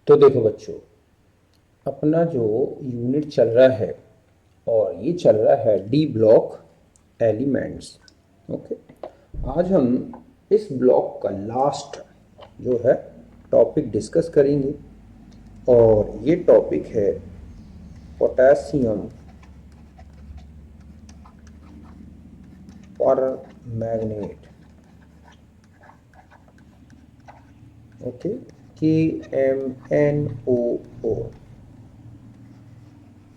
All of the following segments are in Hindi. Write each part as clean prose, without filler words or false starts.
तो देखो बच्चों, अपना जो यूनिट चल रहा है और ये चल रहा है डी ब्लॉक एलिमेंट्स। ओके, आज हम इस ब्लॉक का लास्ट जो है टॉपिक डिस्कस करेंगे और ये टॉपिक है पोटेशियम पर मैग्नेट। Okay, KMnO4।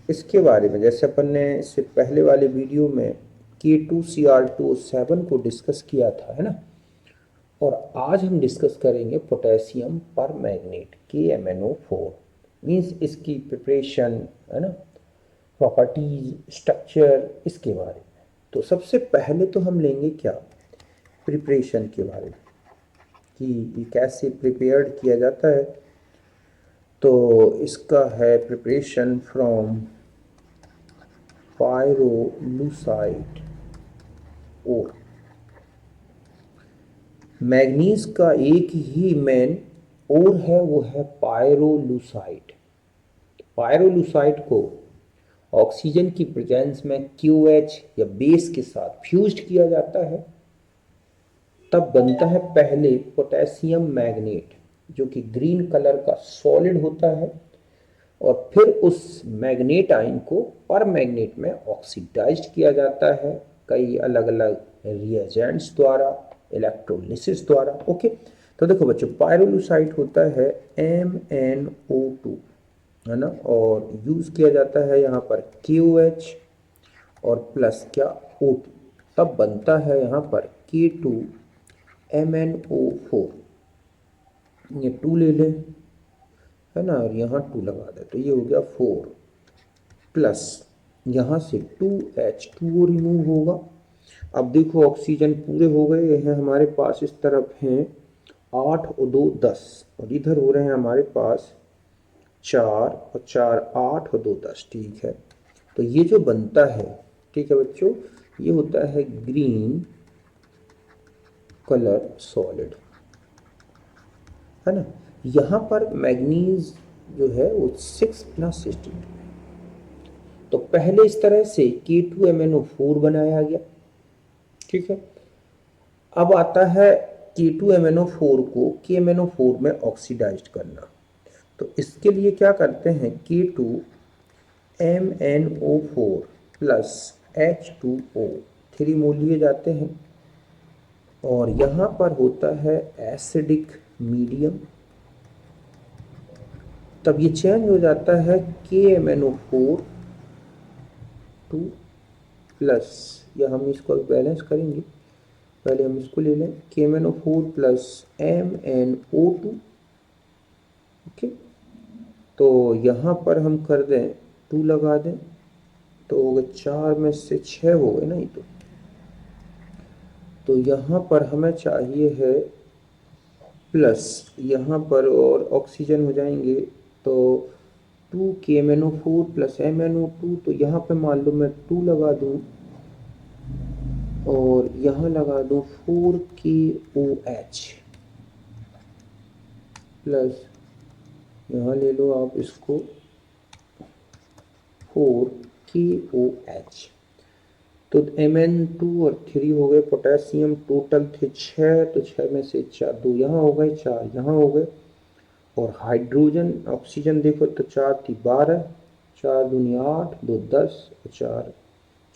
इसके बारे में जैसे अपन ने इससे पहले वाले वीडियो में K2Cr2O7 को डिस्कस किया था, है ना। और आज हम डिस्कस करेंगे पोटेशियम पर मैग्नेट KMnO4। मीन्स इसकी प्रिपरेशन, है ना, प्रॉपर्टीज, स्ट्रक्चर, इसके बारे में। तो सबसे पहले तो हम लेंगे क्या, प्रिपरेशन के बारे में कि ये कैसे प्रिपेयर्ड किया जाता है। तो इसका है preparation from pyrolusite ore. Manganese का एक ही मेन ओर है, वो है पायरोलुसाइट। पायरोलुसाइट को ऑक्सीजन की प्रेजेंस में QH या बेस के साथ फ्यूज्ड किया जाता है, तब बनता है पहले पोटेशियम मैग्नेट, जो कि ग्रीन कलर का सॉलिड होता है। और फिर उस मैग्नेट आयन को पर मैग्नेट में ऑक्सीडाइज्ड किया जाता है कई अलग अलग रिएजेंट्स द्वारा, इलेक्ट्रोलिसिस द्वारा। ओके, तो देखो बच्चों, पायरोलुसाइट होता है MnO2, है ना, और यूज किया जाता है यहाँ पर KOH और प्लस क्या O2, तब बनता है यहाँ पर K2MnO4। ये 2 ले लें, है ना, और यहाँ 2 लगा दे तो ये हो गया 4 प्लस यहाँ से 2H2O रिमूव होगा। अब देखो ऑक्सीजन पूरे हो गए हैं हमारे पास, इस तरफ हैं 8 और 2 10, और इधर हो रहे हैं हमारे पास 4 और 4 8 और 2 10। ठीक है, तो ये जो बनता है, ठीक है बच्चों, ये होता है ग्रीन कलर सॉलिड, है ना। यहाँ पर मैग्नीज जो है वो 6+ स्टेट में। तो पहले इस तरह से K2MnO4 बनाया गया, ठीक है। अब आता है K2MnO4 को KMnO4 में ऑक्सीडाइज्ड करना। तो इसके लिए क्या करते हैं, K2MnO4 प्लस H2O 3 मोल लिए जाते हैं, और यहाँ पर होता है एसिडिक मीडियम। तब ये चेंज हो जाता है KMnO4 2 प्लस, या हम इसको बैलेंस करेंगे, पहले हम इसको ले लें KMnO4 प्लस MnO2। ओके, तो यहाँ पर हम कर दें 2 लगा दें तो हो गए 4 में से 6 हो गए ना ये तो यहाँ पर हमें चाहिए है प्लस, यहाँ पर और ऑक्सीजन हो जाएंगे तो 2 KMnO4 प्लस MnO2। तो यहाँ पे मान लो मैं 2 लगा दूँ और यहाँ लगा दूँ 4 KOH प्लस, यहाँ ले लो आप इसको 4 KOH। तो Mn2 और 3 हो गए पोटेशियम, टोटल थे 6, तो 6 में से 4 2 यहाँ हो गए, 4 यहाँ हो गए। और हाइड्रोजन ऑक्सीजन देखो तो 4 थी 12, 4 दूनी 8, 2 10, 4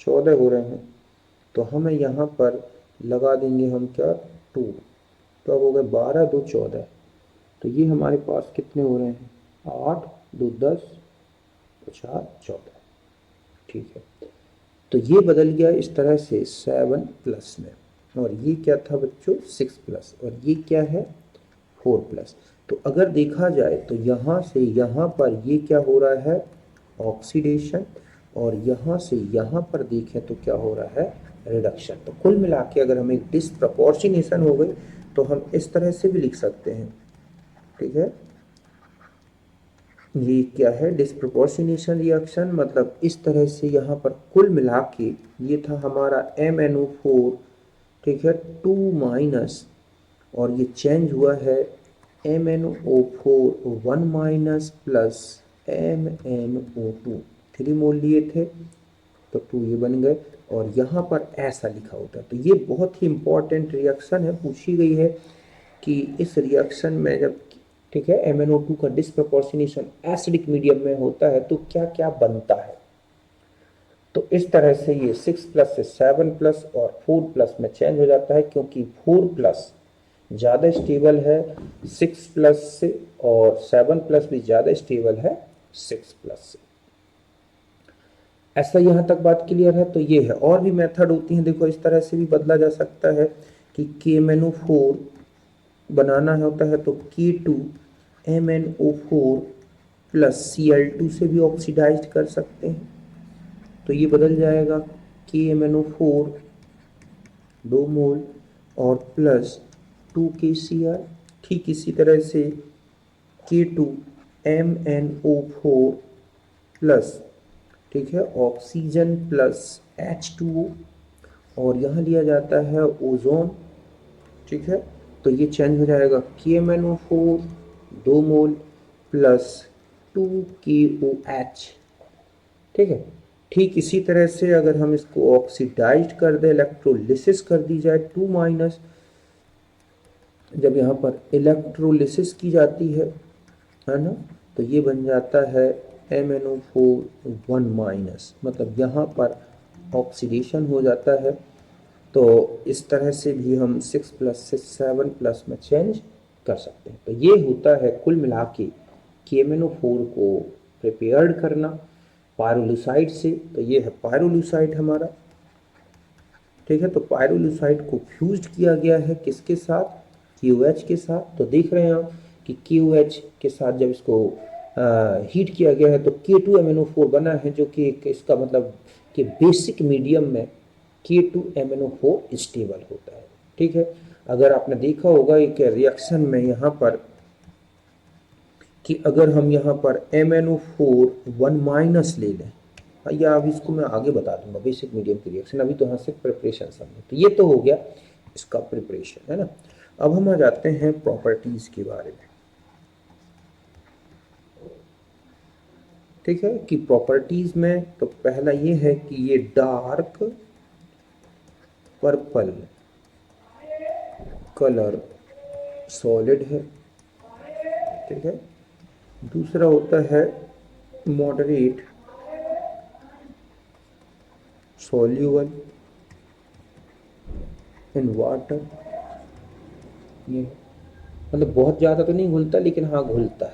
14 हो रहे हैं। तो हमें यहाँ पर लगा देंगे हम क्या 2, तो अब हो गए 12 2 14। तो ये हमारे पास कितने हो रहे हैं 8 2 10 4 14। ठीक है, तो ये बदल गया इस तरह से 7+ में, और ये क्या था बच्चों 6+, और ये क्या है 4+। तो अगर देखा जाए तो यहाँ से यहाँ पर ये क्या हो रहा है ऑक्सीडेशन, और यहाँ से यहाँ पर देखें तो क्या हो रहा है रिडक्शन। तो कुल मिला के अगर हमें डिसप्रपोर्शनेशन हो गई तो हम इस तरह से भी लिख सकते हैं, ठीक है। ये क्या है डिसप्रोपोर्शनेशन रिएक्शन, मतलब इस तरह से यहाँ पर कुल मिला के ये था हमारा MnO4, ठीक है 2 माइनस, और ये चेंज हुआ है MnO4 1 माइनस प्लस MnO2 3 मोल लिए थे तो 2 ये बन गए, और यहाँ पर ऐसा लिखा होता है। तो ये बहुत ही इंपॉर्टेंट रिएक्शन है, पूछी गई है कि इस रिएक्शन में जब, ठीक है, MnO2 का डिस्प्रपोर्शनेशन एसिडिक मीडियम में होता है तो क्या क्या बनता है। तो इस तरह से ये 6 प्लस से 7 प्लस और 4 प्लस में चेंज हो जाता है, क्योंकि 4 प्लस ज़्यादा स्टेबल है 6 प्लस से, और 7 प्लस भी ज़्यादा स्टेबल है 6 प्लस से। ऐसा यहाँ तक बात क्लियर है। तो ये है, और भी मेथड होती हैं, देखो इस तरह से भी बदला जा सकता है कि KMnO4 बनाना होता है तो K2MnO4 प्लस Cl2 से भी ऑक्सीडाइज कर सकते हैं, तो ये बदल जाएगा KMnO4 2 मोल और प्लस 2KCl। ठीक इसी तरह से K2MnO4 प्लस, ठीक है, ऑक्सीजन प्लस H2O, और यहाँ लिया जाता है ओजोन, ठीक है, तो ये चेंज हो जाएगा KMnO4 2 मोल प्लस 2KOH, ठीक है। ठीक इसी तरह से अगर हम इसको ऑक्सीडाइज कर दें, इलेक्ट्रोलिसिस कर दी जाए 2 माइनस, जब यहाँ पर इलेक्ट्रोलिसिस की जाती है ना, तो ये बन जाता है MnO4 1 माइनस, मतलब यहाँ पर ऑक्सीडेशन हो जाता है। तो इस तरह से भी हम 6 प्लस से 7 प्लस में चेंज कर सकते हैं। तो ये होता है कुल मिला के KMnO4 को प्रिपेयर्ड करना पायरोलुसाइड से। तो ये है पायरोलुसाइड हमारा, ठीक है। तो पायरोलुसाइड को फ्यूज्ड किया गया है किसके साथ, KOH के साथ। तो देख रहे हैं आप कि KOH के साथ जब इसको हीट किया गया है तो K2MnO4 बना है, जो कि इसका मतलब कि बेसिक मीडियम में K2MnO4 स्टेबल होता है, ठीक है। अगर आपने देखा होगा एक रिएक्शन में यहाँ पर कि अगर हम यहाँ पर MnO4 1 माइनस ले लें, या अब इसको मैं आगे बता दूंगा बेसिक मीडियम की रिएक्शन, अभी तो यहाँ से प्रिपरेशन समझो। तो ये तो हो गया इसका प्रिपरेशन, है ना। अब हम आ जाते हैं प्रॉपर्टीज के बारे में, ठीक है, कि प्रॉपर्टीज में तो पहला ये है कि ये डार्क पर्पल कलर सॉलिड है, ठीक है। दूसरा होता है मॉडरेट सॉल्यूबल इन वाटर, ये मतलब बहुत ज़्यादा तो नहीं घुलता लेकिन हाँ घुलता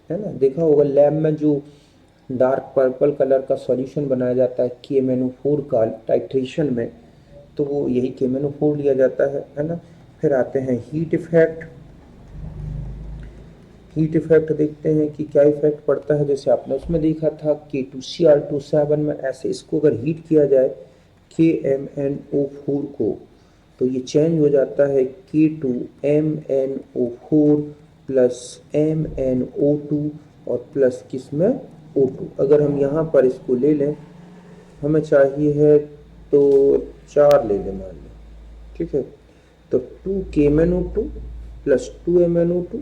है ना। देखा होगा लैब में जो डार्क पर्पल कलर का सॉल्यूशन बनाया जाता है KMnO4 का टाइट्रेशन में, तो वो यही KMnO4 लिया जाता है ना। फिर आते हैं हीट इफेक्ट। हीट इफेक्ट देखते हैं कि क्या इफेक्ट पड़ता है, जैसे आपने उसमें देखा था K2Cr27 में, ऐसे इसको अगर हीट किया जाए KMnO4 को, तो ये चेंज हो जाता है K2MnO4 प्लस MnO2 और प्लस किस में O2। अगर हम यहाँ पर इसको ले लें, हमें चाहिए है तो 4 ले लें मान लें, ठीक है। तो 2KMnO2 प्लस 2MnO2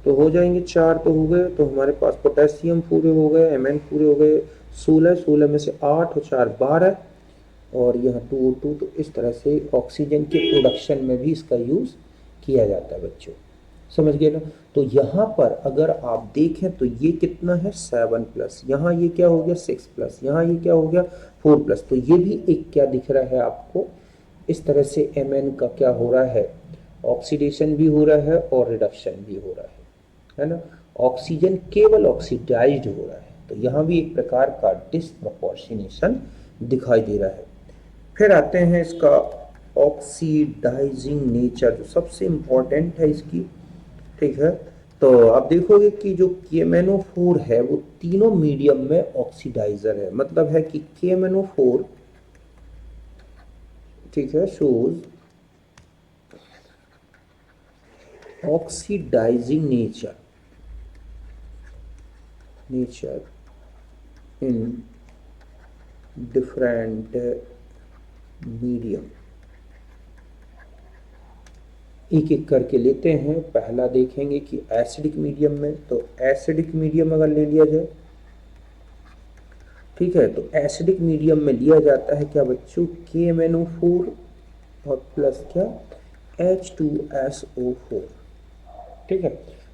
तो हो जाएंगे 4, तो हो गए। तो हमारे पास पोटेशियम पूरे हो गए, Mn पूरे हो गए 16, 16 में से 8 और 4 12, और यहाँ 2O2। तो इस तरह से ऑक्सीजन के प्रोडक्शन में भी इसका यूज़ किया जाता है बच्चों, समझ गए ना। तो यहाँ पर अगर आप देखें तो ये कितना है 7 प्लस, यहाँ ये क्या हो गया 6 प्लस, यहाँ ये क्या हो गया 4 प्लस। तो ये भी एक क्या दिख रहा है आपको, इस तरह से Mn का क्या हो रहा है, ऑक्सीडेशन भी हो रहा है और रिडक्शन भी हो रहा है ना। ऑक्सीजन केवल ऑक्सीडाइज्ड हो रहा है, तो यहाँ भी एक प्रकार का डिस्प्रपोर्शनेशन दिखाई दे रहा है। फिर आते हैं इसका ऑक्सीडाइजिंग नेचर, जो सबसे इंपॉर्टेंट है इसकी, ठीक है। तो आप देखोगे कि जो KMnO4 है वो तीनों मीडियम में ऑक्सीडाइजर है, मतलब है कि KMnO4, ठीक है, shows oxidising nature in different medium. एक एक करके लेते हैं। पहला देखेंगे कि एसिडिक मीडियम में, तो एसिडिक मीडियम अगर ले लिया जाए, ठीक है, तो एसिडिक मीडियम में लिया जाता है क्या बच्चों, KMnO4 और प्लस क्या, H2SO4। ठीक है,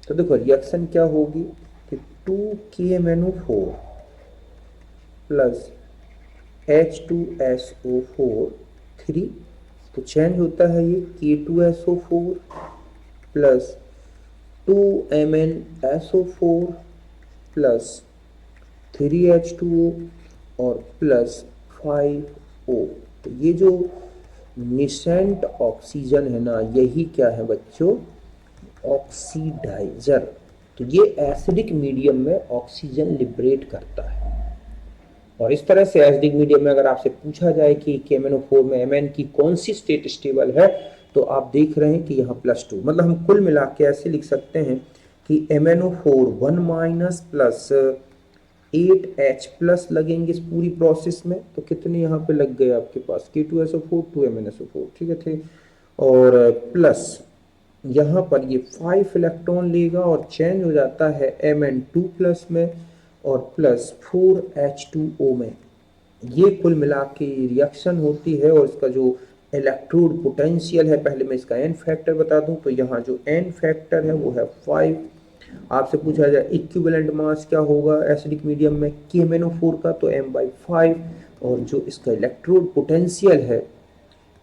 तो देखो रिएक्शन क्या होगी कि 2KMnO4 प्लस H2SO4 3, तो चेंज होता है ये K2SO4 plus 2MnSO4 plus 3H2O और प्लस 5O। तो ये जो निसेंट ऑक्सीजन है ना, यही क्या है बच्चों, ऑक्सीडाइजर। तो ये एसिडिक मीडियम में ऑक्सीजन लिबरेट करता है। और इस तरह से एसिडिक मीडियम में अगर आपसे पूछा जाए कि KMnO4 में Mn की कौन सी स्टेट स्टेबल है, तो आप देख रहे हैं कि यहाँ +2, मतलब हम कुल मिला के ऐसे लिख सकते हैं कि MnO4 1 minus plus 8H plus लगेंगे इस पूरी प्रोसेस में। तो कितने यहाँ पे लग गए आपके पास, K2SO4 2MnSO4, ठीक है थे, और प्लस यहाँ पर ये 5 इलेक्ट्रॉन लेगा और चेंज हो जाता है Mn2 प्लस में और प्लस 4H2O में। ये कुल मिला के रिएक्शन होती है और इसका जो इलेक्ट्रोड पोटेंशियल है, पहले मैं इसका n फैक्टर बता दूं, तो यहाँ जो n फैक्टर है वो है 5। आपसे पूछा जाए इक्विवेलेंट मास क्या होगा एसिडिक मीडियम में KMnO4 का, तो m/5, और जो इसका इलेक्ट्रोड पोटेंशियल है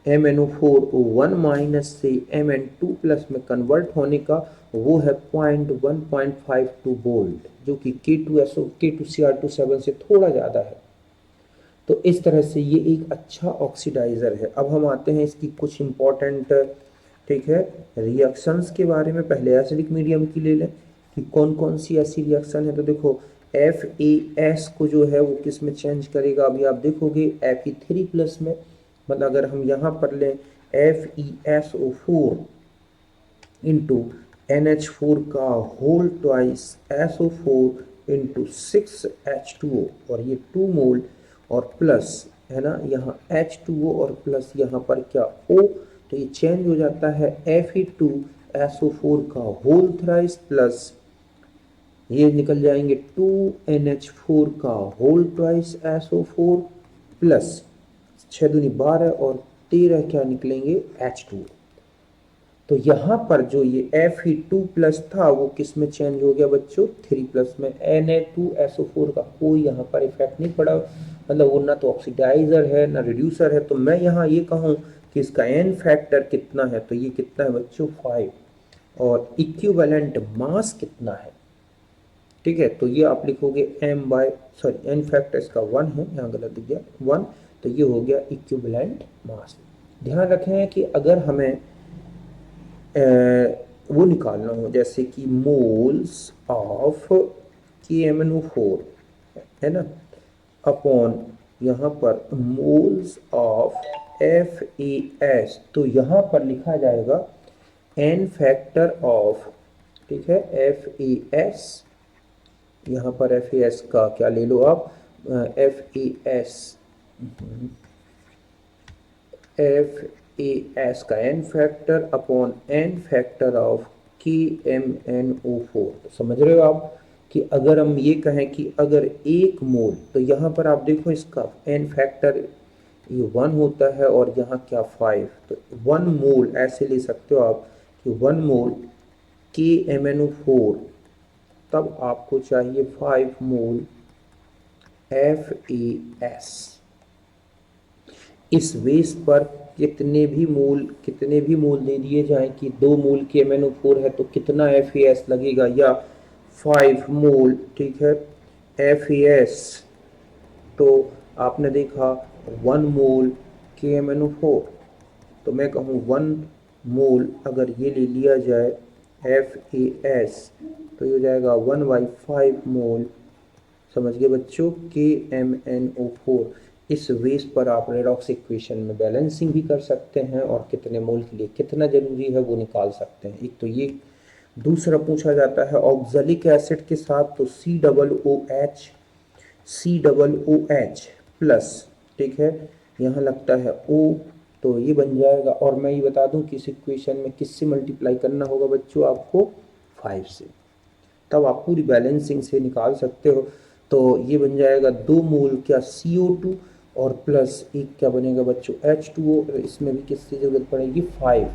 MnO4 1 माइनस से Mn2 प्लस में कन्वर्ट होने का, वो है 0.152 वोल्ट, जो कि K2Cr27 से थोड़ा ज़्यादा है। तो इस तरह से ये एक अच्छा ऑक्सीडाइज़र है। अब हम आते हैं इसकी कुछ इम्पोर्टेंट, ठीक है, रिएक्शंस के बारे में। पहले एसिडिक मीडियम की ले लें कि कौन कौन सी ऐसी रिएक्शन है। तो देखो FAS को जो है वो किस में चेंज करेगा, अभी आप देखोगे Fe3 प्लस में। मतलब अगर हम यहाँ पर लें FeSO4 इंटू NH4 का whole twice SO4 into 6H2O, और ये 2 मोल और प्लस है ना, यहाँ H2O और प्लस यहाँ पर क्या O, तो ये चेंज हो जाता है Fe2SO4 का होल थ्राइस प्लस ये निकल जाएंगे 2NH4 का होल ट्वाइस SO4 प्लस 6 दूनी 12 और 13 क्या निकलेंगे H2। तो यहाँ पर जो ये Fe2 प्लस था वो किस में चेंज हो गया बच्चों, 3 प्लस में। Na2SO4 का कोई यहाँ पर इफेक्ट नहीं पड़ा, मतलब वो ना तो ऑक्सीडाइजर है ना रिड्यूसर है। तो मैं यहाँ ये कहूँ कि इसका n फैक्टर कितना है, तो ये कितना है बच्चों 5, और इक्विवेलेंट मास कितना है, ठीक है, तो ये आप लिखोगे n फैक्टर इसका 1 है, यहाँ गलत दिख गया 1, तो ये हो गया इक्विवेलेंट मास। ध्यान रखें कि अगर हमें वो निकालना हो, जैसे कि मोल्स ऑफ KMnO4 है ना, अपॉन यहाँ पर मोल्स ऑफ FAS, तो यहाँ पर लिखा जाएगा n फैक्टर ऑफ, ठीक है, FAS, यहाँ पर FAS का क्या ले लो आप, FAS का n factor upon n factor of KMnO4। तो समझ रहे हो आप कि अगर हम ये कहें कि अगर 1 मोल, तो यहाँ पर आप देखो इसका n फैक्टर ये 1 होता है और यहाँ क्या 5, तो 1 मोल ऐसे ले सकते हो आप कि 1 मोल KMnO4, तब आपको चाहिए 5 मोल FAS। इस बेस पर कितने भी मोल दे दिए जाएं कि 2 मोल KMnO4 है तो कितना FAS लगेगा, या 5 मोल, ठीक है, FAS, तो आपने देखा 1 मोल KMnO4, तो मैं कहूँ 1 मोल अगर ये ले लिया जाए FAS, तो ये हो जाएगा 1/5 मोल, समझ गए बच्चों, KMnO4। इस बेस पर आप रेडॉक्स इक्वेशन में बैलेंसिंग भी कर सकते हैं और कितने मोल के लिए कितना जरूरी है वो निकाल सकते हैं। एक तो ये, दूसरा पूछा जाता है ऑक्जेलिक एसिड के साथ, तो COOH प्लस, ठीक है, यहाँ लगता है O, तो ये बन जाएगा। और मैं ये बता दूं कि इस इक्वेशन में किससे मल्टीप्लाई करना होगा बच्चों आपको, 5 से, तब आप पूरी बैलेंसिंग से निकाल सकते हो। तो ये बन जाएगा 2 मोल क्या CO2 और प्लस एक क्या बनेगा बच्चों H2O, इसमें भी किसकी जरूरत पड़ेगी 5।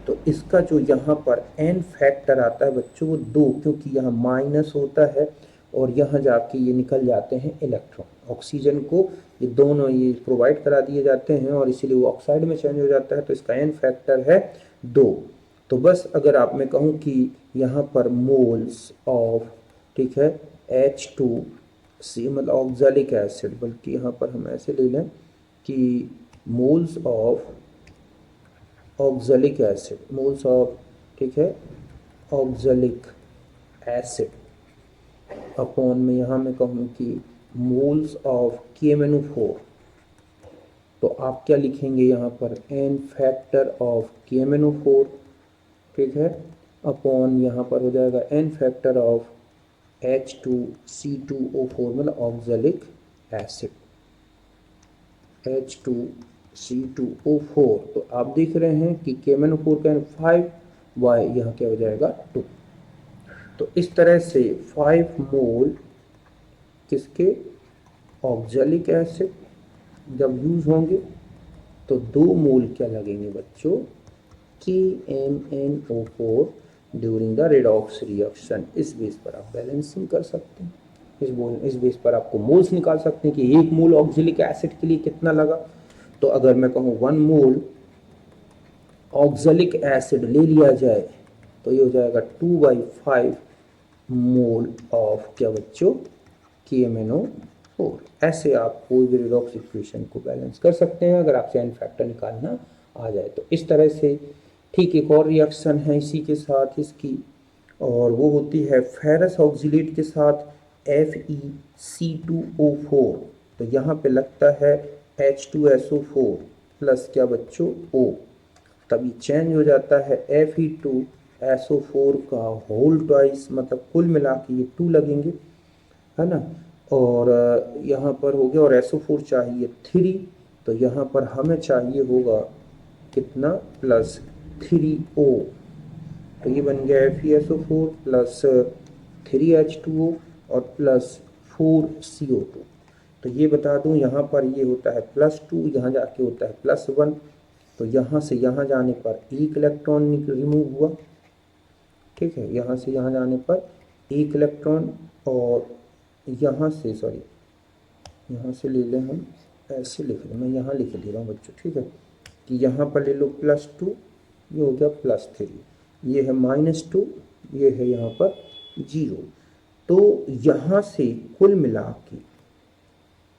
तो इसका जो यहाँ पर n फैक्टर आता है बच्चों वो 2, क्योंकि यहाँ माइनस होता है और यहाँ जाके ये निकल जाते हैं इलेक्ट्रॉन। ऑक्सीजन को ये दोनों ये प्रोवाइड करा दिए जाते हैं और इसीलिए वो ऑक्साइड में चेंज हो जाता है, तो इसका n फैक्टर है 2। तो बस अगर आप मैं कहूँ कि यहाँ पर मोल्स ऑफ, ठीक है, H2C मतलब ऑक्जेलिक एसिड, बल्कि यहाँ पर हम ऐसे ले लें कि moles of oxalic acid, moles of, ठीक है, ऑक्जेलिक एसिड अपॉन में यहाँ मैं कहूँ कि मोल्स ऑफ KMnO4, तो आप क्या लिखेंगे यहाँ पर n फैक्टर ऑफ KMnO4, ठीक है, अपॉन यहाँ पर हो जाएगा n फैक्टर ऑफ H2C2O4 मतलब ऑक्जेलिक एसिड H2C2O4। तो आप देख रहे हैं कि KMnO4 का 5, y यहाँ क्या हो जाएगा 2। तो इस तरह से 5 मोल किसके, ऑक्जेलिक एसिड जब यूज होंगे तो 2 मोल क्या लगेंगे बच्चों, KMnO4 during the redox reaction. इस बेस पर आप बैलेंसिंग कर सकते हैं, इस बेस पर आपको मोल्स निकाल सकते हैं कि 1 मोल ऑक्जेलिक एसिड के लिए कितना लगा। तो अगर मैं कहूँ 1 मोल ऑक्जेलिक एसिड ले लिया जाए तो ये हो जाएगा 2/5 मोल ऑफ क्या बच्चों, KMnO4। ऐसे आप कोई भी रिडॉक्स इक्वेशन को बैलेंस कर सकते हैं अगर आपसे n फैक्टर निकालना आ जाए तो। इस तरह से ठीक एक और रिएक्शन है इसी के साथ इसकी, और वो होती है फेरस ऑक्सीलेट के साथ FeC2O4। तो यहाँ पे लगता है H2SO4 प्लस क्या बच्चों O, तभी चेंज हो जाता है Fe2SO4 का होल ट्वाइस, मतलब कुल मिला के ये 2 लगेंगे, है ना। और यहाँ पर हो गया, और SO4 चाहिए 3, तो यहाँ पर हमें चाहिए होगा कितना, प्लस 3O। तो ये बन गया FeSO4 प्लस 3H2O और प्लस 4CO2। तो ये बता दूं यहाँ पर ये होता है +2, यहाँ जाके होता है +1, तो यहाँ से यहाँ जाने पर एक इलेक्ट्रॉन रिमूव हुआ, ठीक है, यहाँ से यहाँ जाने पर एक इलेक्ट्रॉन, और यहाँ से सॉरी यहाँ से ले लें हम, ऐसे लिख लें, मैं यहाँ लिख दे रहा हूँ बच्चों, ठीक है, कि यहाँ पर ले लो +2, ये हो गया +3, ये है -2, ये है यहाँ पर 0। तो यहाँ से कुल मिला के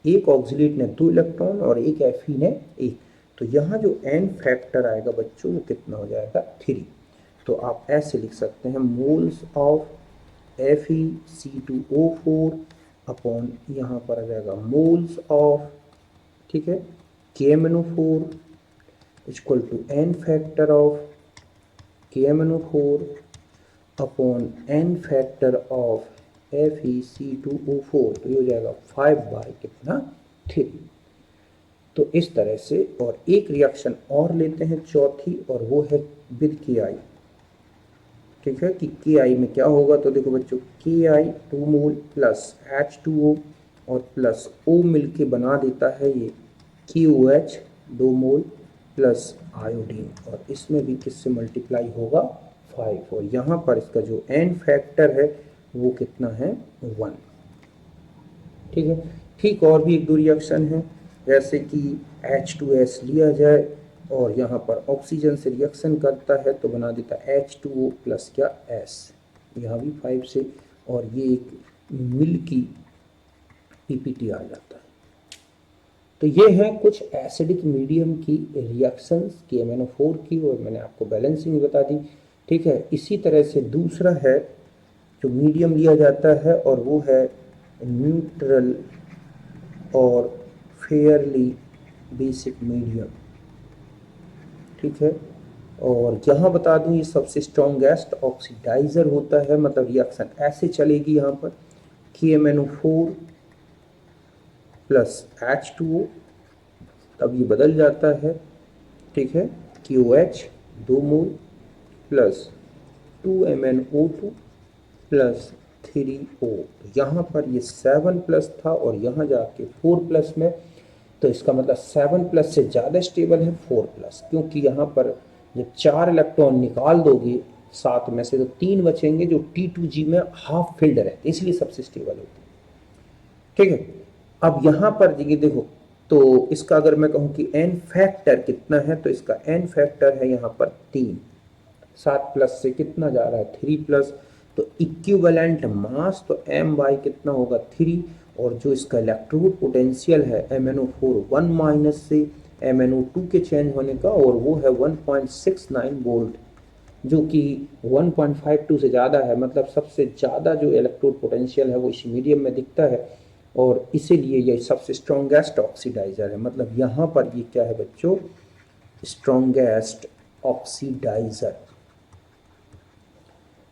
एक ऑक्सीलेट ने 2 इलेक्ट्रॉन और एक Fe ने 1, तो यहाँ जो n फैक्टर आएगा बच्चों वो कितना हो जाएगा 3। तो आप ऐसे लिख सकते हैं मोल्स ऑफ FeC2O4 अपॉन यहाँ पर आ जाएगा मोल्स ऑफ, ठीक है, KMnO4 equal to n factor of KMnO4 upon n factor of FeC2O4, तो ये हो जाएगा 5/3। तो इस तरह से, और एक रिएक्शन और लेते हैं चौथी, और वो है विद KI, ठीक है, कि KI में क्या होगा। तो देखो बच्चों KI 2 मोल प्लस H2O और प्लस O मिलके बना देता है ये KOH 2 मोल प्लस आयोडीन, और इसमें भी किससे मल्टीप्लाई होगा 5, और यहाँ पर इसका जो n फैक्टर है वो कितना है 1, ठीक है। ठीक और भी 1-2 रिएक्शन है, जैसे कि H2S लिया जाए और यहाँ पर ऑक्सीजन से रिएक्शन करता है तो बना देता है H2O प्लस क्या S, यहाँ भी 5 से, और ये एक मिल्की PPT आ जाता है। तो ये है कुछ एसिडिक मीडियम की रिएक्शंस KMnO4 की, और मैंने आपको बैलेंसिंग बता दी, ठीक है। इसी तरह से दूसरा है जो मीडियम लिया जाता है, और वो है न्यूट्रल और फेयरली बेसिक मीडियम, ठीक है। और यहाँ बता दूँ ये सबसे स्ट्रॉन्गेस्ट ऑक्सीडाइजर होता है, मतलब रिएक्शन ऐसे चलेगी यहाँ पर KMnO4 प्लस H2O, तब ये बदल जाता है, ठीक है, QH 2 मोल प्लस 2MnO2 प्लस 3O। यहाँ पर ये 7 प्लस था और यहाँ जाके 4 प्लस में, तो इसका मतलब 7 प्लस से ज़्यादा स्टेबल है 4 प्लस, क्योंकि यहाँ पर जब 4 इलेक्ट्रॉन निकाल दोगे 7 में से तो 3 बचेंगे जो T2G में हाफ फिल्ड रहते, इसलिए सबसे स्टेबल होते हैं। ठीक है, अब यहाँ पर ये देखो, तो इसका अगर मैं कहूँ कि n फैक्टर कितना है, तो इसका n फैक्टर है यहाँ पर 3। 7 प्लस से कितना जा रहा है 3 प्लस, तो इक्विवेलेंट मास तो m बाई कितना होगा 3, और जो इसका इलेक्ट्रोड पोटेंशियल है MnO4 1 माइनस से MnO2 के चेंज होने का, और वो है 1.69 वोल्ट, जो कि 1.52 से ज़्यादा है। मतलब सबसे ज़्यादा जो इलेक्ट्रोड पोटेंशियल है वो इस मीडियम में दिखता है, और इसीलिए ये सबसे स्ट्रॉन्गेस्ट ऑक्सीडाइजर है। मतलब यहाँ पर ये क्या है बच्चों, स्ट्रॉन्गेस्ट ऑक्सीडाइजर।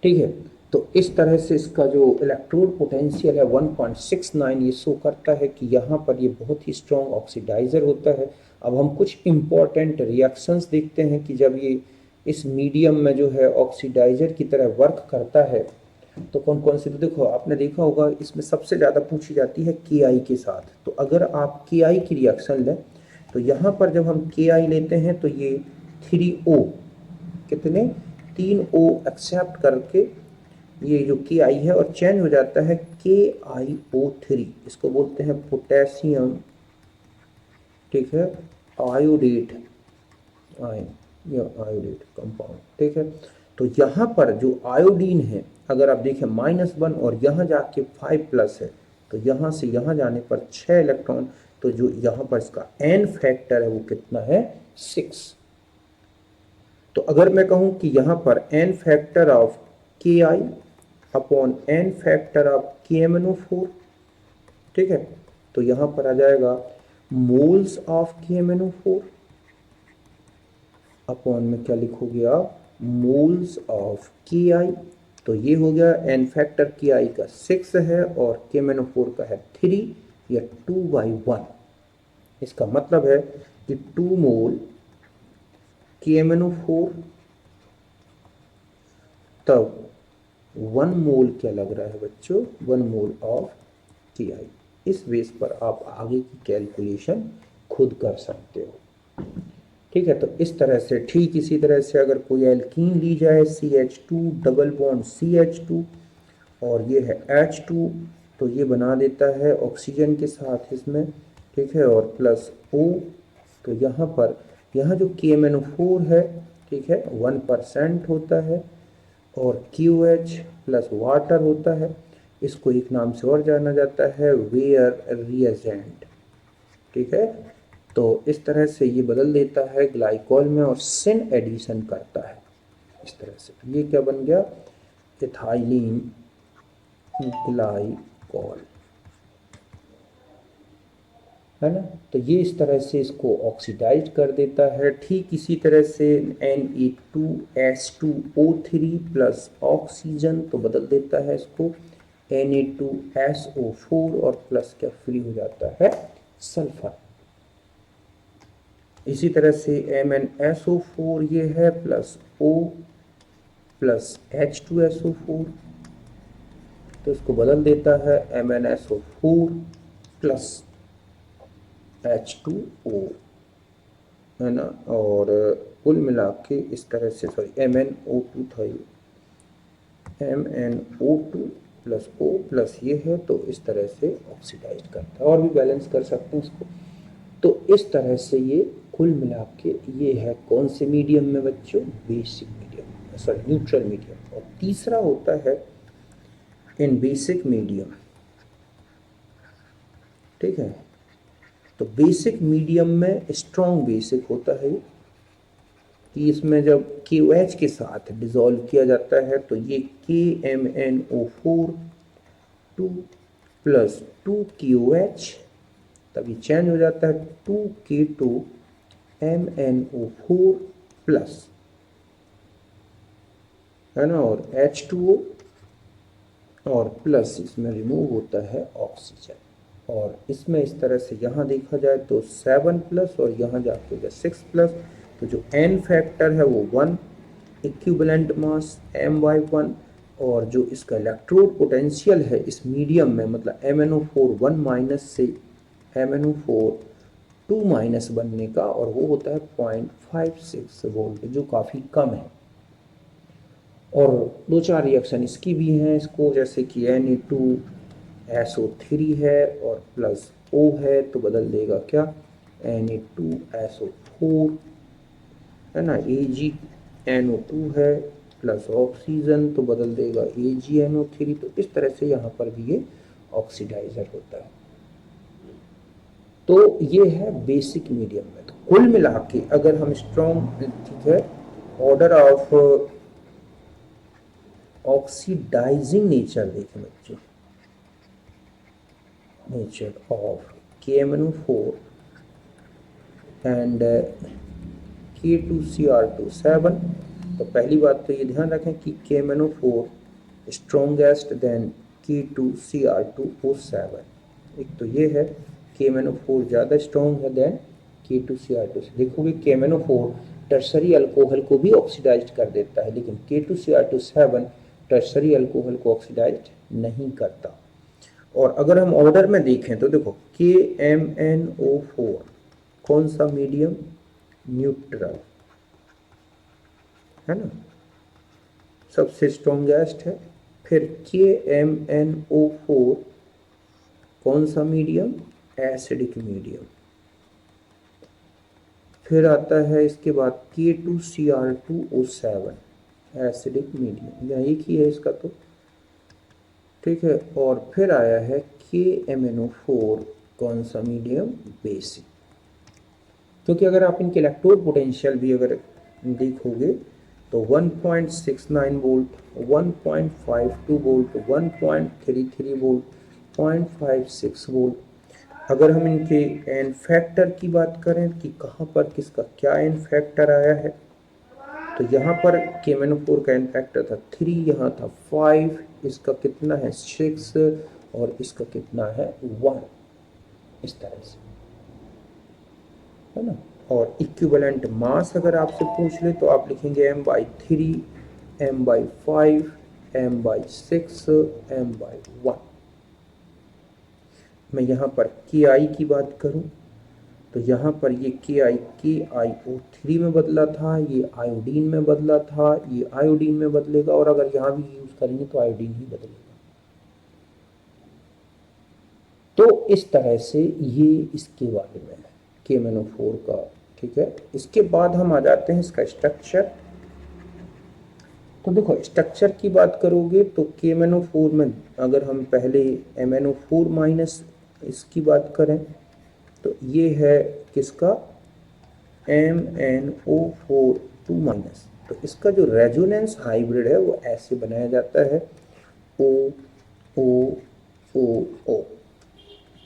ठीक है, तो इस तरह से इसका जो इलेक्ट्रोड पोटेंशियल है 1.69, ये शो करता है कि यहाँ पर ये बहुत ही स्ट्रॉन्ग ऑक्सीडाइजर होता है। अब हम कुछ इम्पॉर्टेंट रिएक्शंस देखते हैं कि जब ये इस मीडियम में जो है ऑक्सीडाइजर की तरह वर्क करता है तो कौन कौन से, तो देखो आपने देखा होगा इसमें सबसे ज़्यादा पूछी जाती है KI के साथ। तो अगर आप KI की रिएक्शन लें तो यहाँ पर जब हम KI लेते हैं तो ये 3O, कितने 3O एक्सेप्ट करके ये जो KI है और चेंज हो जाता है KiO3, इसको बोलते हैं पोटेशियम, ठीक है, आयोडेट आयन या आयोडेट कंपाउंड। ठीक है, तो यहाँ पर जो आयोडीन है अगर आप देखें -1 और यहाँ जाके 5 प्लस है, तो यहाँ से यहाँ जाने पर 6 इलेक्ट्रॉन, तो जो यहाँ पर इसका n फैक्टर है वो कितना है 6। तो अगर मैं कहूँ कि यहाँ पर n factor of KI upon n factor of KMnO4, ठीक है, तो यहाँ पर आ जाएगा मोल्स ऑफ KMnO4 अपॉन में क्या लिखोगे आप, मोल्स ऑफ KI। तो ये हो गया n फैक्टर KI का 6 है और KMnO4 का है 3 या 2/1। इसका मतलब है कि 2 मोल KMnO4 तब 1 मोल क्या लग रहा है बच्चों, 1 मोल ऑफ KI। इस बेस पर आप आगे की कैलकुलेशन खुद कर सकते हो। ठीक है, तो इस तरह से, ठीक इसी तरह से अगर कोई एल्कीन ली जाए CH2 डबल बॉन्ड CH2 और ये है H2, तो ये बना देता है ऑक्सीजन के साथ इसमें, ठीक है, और प्लस O। तो यहाँ पर यहाँ जो KMnO4 है, ठीक है, 1% होता है और QH प्लस वाटर होता है। इसको एक नाम से और जाना जाता है वेयर रिएजेंट। ठीक है, तो इस तरह से ये बदल देता है ग्लाइकॉल में और सिन एडिशन करता है इस तरह से। ये क्या बन गया, इथाइलिन ग्लाइकॉल, है ना। तो ये इस तरह से इसको ऑक्सीडाइज कर देता है। ठीक इसी तरह से Na2H2O3 प्लस ऑक्सीजन तो बदल देता है इसको Na2SO4 और प्लस क्या फ्री हो जाता है सल्फर। इसी तरह से MnSO4 ये है प्लस O प्लस H2SO4, तो इसको बदल देता है MnSO4 प्लस H2O, है ना। और कुल मिला के इस तरह से, सॉरी MnO2 था ये, MnO2 प्लस O प्लस ये है, तो इस तरह से ऑक्सीडाइज करता है। और भी बैलेंस कर सकते हैं इसको। तो इस तरह से ये कुल मिला के ये है कौन से मीडियम में बच्चों, basic medium, sorry neutral medium. और तीसरा होता है इन बेसिक मीडियम। ठीक है, तो बेसिक मीडियम में स्ट्रॉन्ग बेसिक होता है कि इसमें जब KOH के साथ डिसॉल्व किया जाता है तो ये KMnO4 2 प्लस 2KOH, तब ये चेंज हो जाता है 2K2 MnO4 प्लस, है ना, और H2O और प्लस इसमें रिमूव होता है ऑक्सीजन। और इसमें इस तरह से यहाँ देखा जाए तो 7 प्लस और यहाँ जाके 6 प्लस, तो जो n फैक्टर है वो 1, इक्विवेलेंट मास m/1, और जो इसका इलेक्ट्रोड पोटेंशियल है इस मीडियम में, मतलब MnO4 1 माइनस से MnO4 2 माइनस बनने का, और वो होता है 0.56 वोल्ट, जो काफ़ी कम है। और दो चार रिएक्शन इसकी भी हैं इसको, जैसे कि Na2SO3 है और प्लस O है तो बदल देगा क्या, Na2SO4 है ना, AgNO2 है प्लस ऑक्सीजन तो बदल देगा AgNO3। तो इस तरह से यहाँ पर भी ये ऑक्सीडाइजर होता है। तो ये है बेसिक मीडियम में। तो कुल मिला के अगर हम स्ट्रॉन्ग, ठीक है, ऑर्डर ऑफ ऑक्सीडाइजिंग नेचर देखें बच्चों, nature of KMnO4 and K2Cr2 7। तो पहली बात तो ये ध्यान रखें कि KMnO4 स्ट्रॉन्गेस्ट देन K2Cr2O7। एक तो ये है KMnO4 ज़्यादा स्ट्रॉन्ग है देन K2Cr2। देखोगे KMnO4 टर्सरी अल्कोहल को भी ऑक्सीडाइज कर देता है, लेकिन K2Cr2 टर्सरी अल्कोहल को ऑक्सीडाइज नहीं करता। और अगर हम ऑर्डर में देखें तो देखो KMnO4 कौन सा मीडियम, न्यूट्रल है ना, सबसे स्ट्रॉन्गेस्ट है। फिर KMnO4 कौन सा मीडियम, एसिडिक मीडियम। फिर आता है इसके बाद K2Cr2O7 एसिडिक मीडियम, या एक ही है इसका तो, ठीक है। और फिर आया है KMnO4 कौन सा मीडियम, बेसिक। क्योंकि अगर आप इनके इलेक्ट्रोड पोटेंशियल भी अगर देखोगे तो 1.69 वोल्ट, 1.52 वोल्ट, 1.33 वोल्ट, 0.56 वोल्ट। अगर हम इनके एन फैक्टर की बात करें कि कहाँ पर किसका क्या एन फैक्टर आया है, तो यहाँ पर KMnO4 का एन फैक्टर था 3, यहाँ था 5, इसका कितना है 6, और इसका कितना है 1, इस तरह से है ना। और इक्विवेलेंट मास अगर आपसे पूछ ले तो आप लिखेंगे m/3, m/5, m/6, m/1। मैं यहाँ पर Ki की बात करूँ तो यहाँ पर ये KiO3 में बदला था, ये आयोडीन में बदला था, ये आयोडीन में बदलेगा, और अगर यहाँ भी यूज करेंगे तो आयोडीन ही बदलेगा। तो इस तरह से ये इसके बारे में है KMnO4 का, ठीक है। इसके बाद हम आ जाते हैं इसका स्ट्रक्चर। तो देखो स्ट्रक्चर की बात करोगे तो KMnO4 में अगर हम पहले MnO4 माइनस इसकी बात करें तो ये है किसका, MnO4 2 माइनस। तो इसका जो रेजोनेंस हाइब्रिड है वो ऐसे बनाया जाता है O O O O,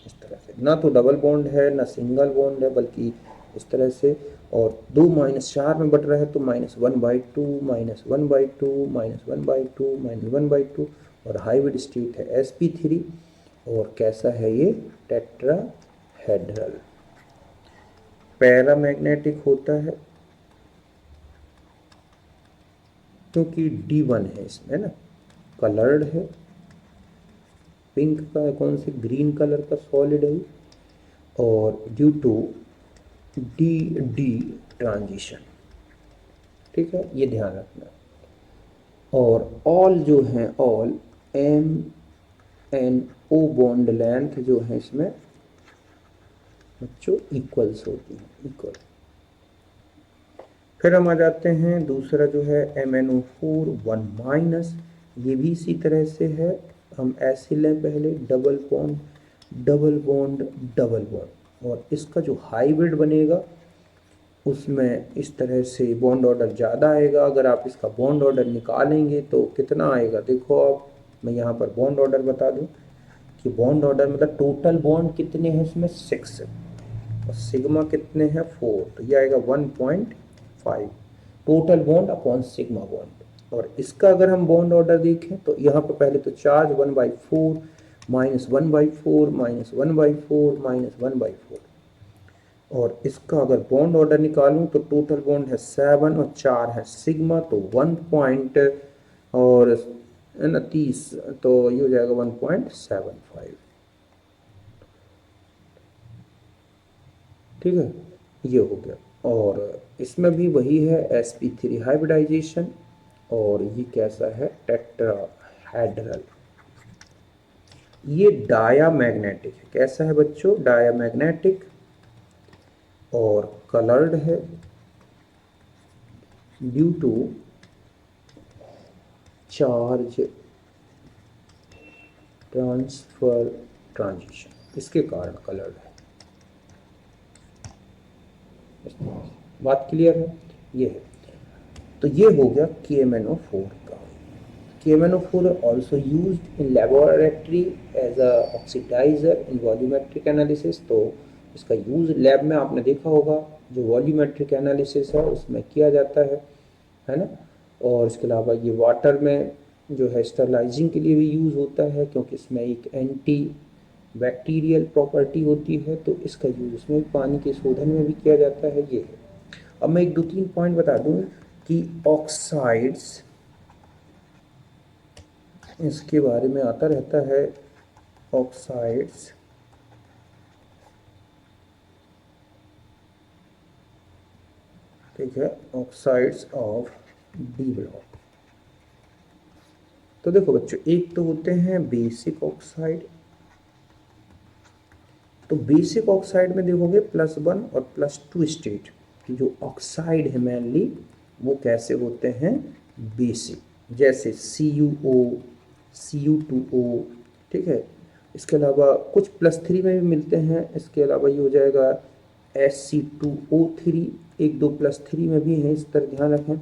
इस तरह से। ना तो डबल बॉन्ड है ना सिंगल बॉन्ड है, बल्कि इस तरह से। और 2 -4 में बट रहा है तो -1/2, -1/2, -1/2, -1/2। और हाइब्रिड स्टेट है sp3। और कैसा है ये, टेट्राहेड्रल। पैरामैग्नेटिक होता है क्योंकि D1 है इसमें ना, कलर्ड है, पिंक का है, कौन से ग्रीन कलर का सॉलिड है, और ड्यू टू D ट्रांजिशन, ठीक है, ये ध्यान रखना। और ऑल जो है, ऑल MnO बॉन्ड लेंथ जो है इसमें बच्चों इक्वल्स होती है, इक्वल। फिर हम आ जाते हैं दूसरा जो है MnO4 1 माइनस, ये भी इसी तरह से है। हम ऐसे लें पहले, double bond double bond double bond, और इसका जो हाइब्रिड बनेगा उसमें इस तरह से बॉन्ड ऑर्डर ज़्यादा आएगा। अगर आप इसका बॉन्ड ऑर्डर निकालेंगे तो कितना आएगा, देखो आप, मैं यहाँ पर बॉन्ड ऑर्डर बता दूँ कि बॉन्ड ऑर्डर मतलब टोटल बॉन्ड कितने हैं इसमें 6, और सिग्मा कितने हैं 4, तो ये आएगा 1.5 total bond upon sigma bond. और इसका अगर हम बॉन्ड ऑर्डर देखें तो यहाँ पर पहले तो चार्ज 1/4, -1/4, -1/4, -1/4। और इसका अगर बॉन्ड ऑर्डर निकालूं तो टोटल बॉन्ड है 7 और 4 है सिग्मा, तो 1 पॉइंट और 30, तो ये हो जाएगा 1.75। ठीक है, ये हो गया। और इसमें भी वही है sp3 हाइब्रिडाइजेशन, और ये कैसा है, टेट्राहेड्रल। ये डायामैग्नेटिक है। कैसा है बच्चों, डायामैग्नेटिक, और कलर्ड है due to charge transfer transition, इसके कारण कलर्ड है। बात क्लियर है, ये है। तो ये हो गया KMnO4 का। KMnO4 also used in laboratory as a oxidizer in volumetric analysis। तो इसका यूज लैब में आपने देखा होगा, जो वॉल्यूमेट्रिक एनालिसिस है उसमें किया जाता है ना। और इसके अलावा ये वाटर में जो है स्टरलाइजिंग के लिए भी यूज़ होता है, क्योंकि इसमें एक एंटी बैक्टीरियल प्रॉपर्टी होती है, तो इसका यूज़ इसमें पानी के शोधन में भी किया जाता है। ये है। अब मैं एक दो तीन पॉइंट बता दूं कि ऑक्साइड्स, इसके बारे में आता रहता है। ऑक्साइड्स ठीक है, ऑक्साइड्स ऑफ डी ब्लॉक। तो देखो बच्चों, एक तो होते हैं बेसिक ऑक्साइड। तो बेसिक ऑक्साइड में देखोगे +1 और +2 स्टेट की जो ऑक्साइड है मेनली, वो कैसे होते हैं, बेसिक, जैसे CuO, Cu2O। ठीक है, इसके अलावा कुछ +3 में भी मिलते हैं। इसके अलावा ये हो जाएगा Sc2O3, एक दो +3 में भी हैं, इस तरह ध्यान रखें।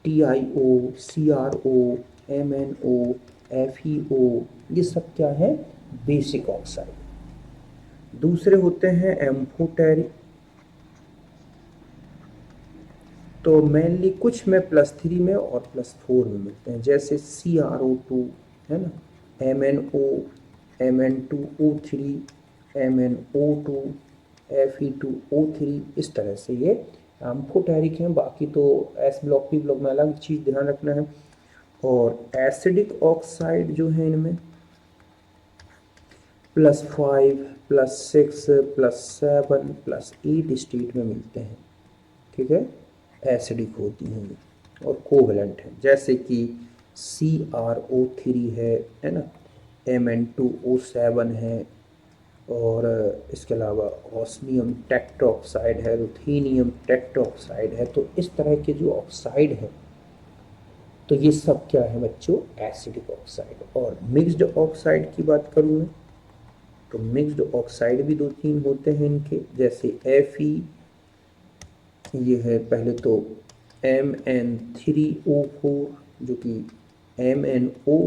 TiO, CrO, MnO, FeO, ये सब क्या है, बेसिक ऑक्साइड। दूसरे होते हैं एम्फोटेरिक। तो मेनली कुछ में +3 में और +4 में मिलते हैं, जैसे CrO2 है ना, MnO, Mn2O3, MnO2, Fe2O3, इस तरह से ये एम्फोटेरिक हैं। बाकी तो S ब्लॉक P ब्लॉक में अलग चीज़ ध्यान रखना है। और एसिडिक ऑक्साइड जो है इनमें +5, +6, +7, +8 स्टेट में मिलते हैं। ठीक है, एसिडिक होती हैं और कोवेलेंट है, जैसे कि CrO3 है ना, Mn2O7 है, और इसके अलावा ऑस्मियम टेट्राऑक्साइड है, रुथेनियम टेट्राऑक्साइड है। तो इस तरह के जो ऑक्साइड है, तो ये सब क्या है बच्चों, एसिडिक ऑक्साइड। और मिक्स्ड ऑक्साइड की बात करूँ मैं, तो मिक्स्ड ऑक्साइड भी 2-3 होते हैं इनके, जैसे Fe, ये है पहले तो Mn3O4, जो कि MnO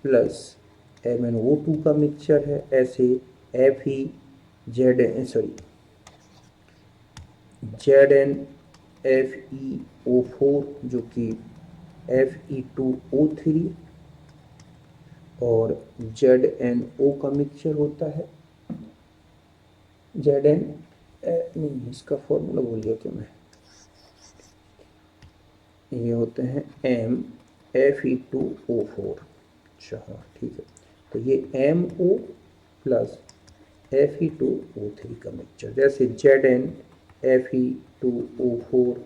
प्लस MnO2 का मिक्सचर है। ऐसे ZnFeO4, जो कि Fe2O3 और ZnO का मिक्सचर होता है। नहीं, इसका फॉर्मूला भूल गया कि मैं, ये होते हैं MFe2O4। अच्छा हाँ, ठीक है। तो ये MO प्लस Fe2O3 का मिक्सचर, जैसे ZnFe2O4,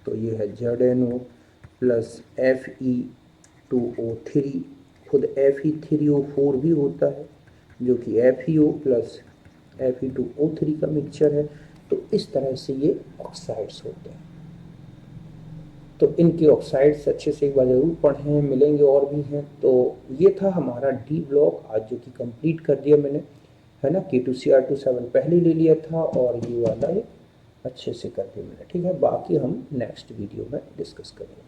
तो ये है ZnO प्लस Fe2O3। खुद Fe3O4 भी होता है, जो कि FeO प्लस Fe2O3 का मिक्सचर है। तो इस तरह से ये ऑक्साइड्स होते हैं। तो इनके ऑक्साइड्स अच्छे से एक बार ज़रूर पढ़ें, मिलेंगे और भी हैं। तो ये था हमारा डी ब्लॉक आज, जो कि कंप्लीट कर दिया मैंने, है ना। K2Cr27 पहले ले लिया था, और ये वाला ये अच्छे से कर दिया मैंने। ठीक है, बाकी हम नेक्स्ट वीडियो में डिस्कस करेंगे।